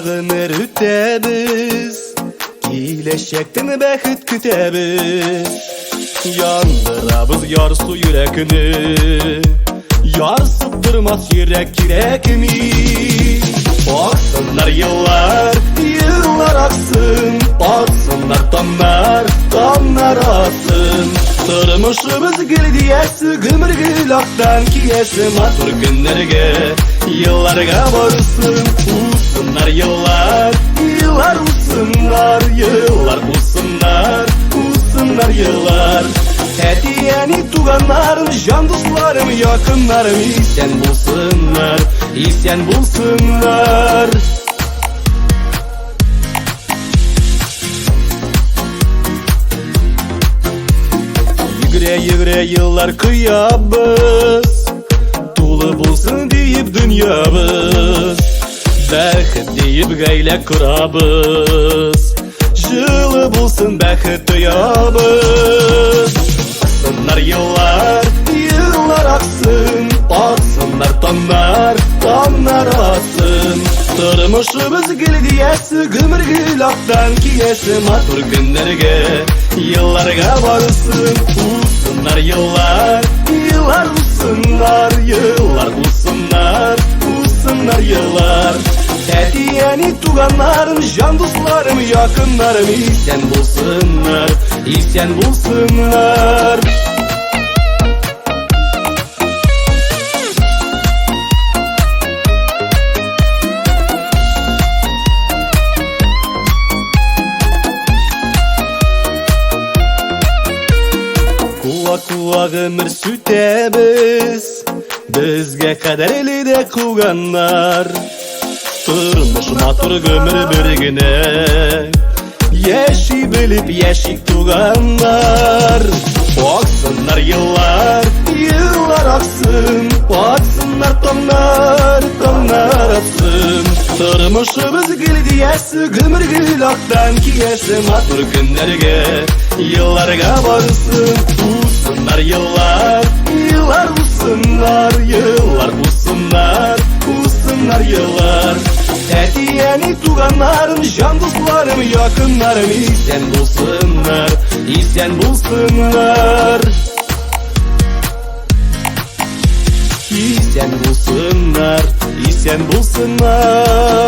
ömür ötəbiz, Gelecekten bəxit kütəbiz. Yandırabız yar su yürekini, Yarsıp durmaz yürek mi? Aksınlar yıllar, yıllar aksın, Aksınlar tanlar aksın. Tırmışımız gildiyesi, Gümür gülaktan kiyesi, Matur günlerge, yıllarga varsın. Usunlar yıllar, yıllar usunlar, Yıllar usunlar, usunlar yıllar. Hediyeni tuganlarım, can dostlarım, yakınlarım, İsyan bulsunlar, isyan bulsunlar. Yigre yigre yıllar kıyabız, Tulu bulsun deyip dünyabız, Bəxit deyip gayle kurabız, Жылы bulsun bəxit duyabız. Aksınlar yıllar, yıllar aksın, Aksınlar tanlar aksın. Tırmışımız gildiyesi, Gümür gülaktan kiyesi, Matur günlerge, yıllarga varsın. Usunlar yıllar, yıllar usunlar, Yıllar usunlar, usunlar yıllar. Hediyeni tuganlarım, can dostlarım, yakınlarım, İsyan bulsunlar, isyan bulsunlar. Kuva ömür sütəbiz, Bizge kaderli de kuganlar. Turmuş matur gömür birgine, Yeşi bilip yeşik tuganlar. Aksınlar yıllar, yıllar aksın, Aksınlar tanlar aksın. Tırmışımız gildiyesi, Gümür gülaktan kiyesi, Matur günlerge, yıllarga varsın. Usunlar yıllar, yıllar usunlar, Yıllar usunlar, usunlar yıllar. Hediyeni tuganlarım, can dostlarım, yakınlarım, İsyan bulsunlar, isyan bulsunlar. İsyan bulsunlar, isyan bulsunlar.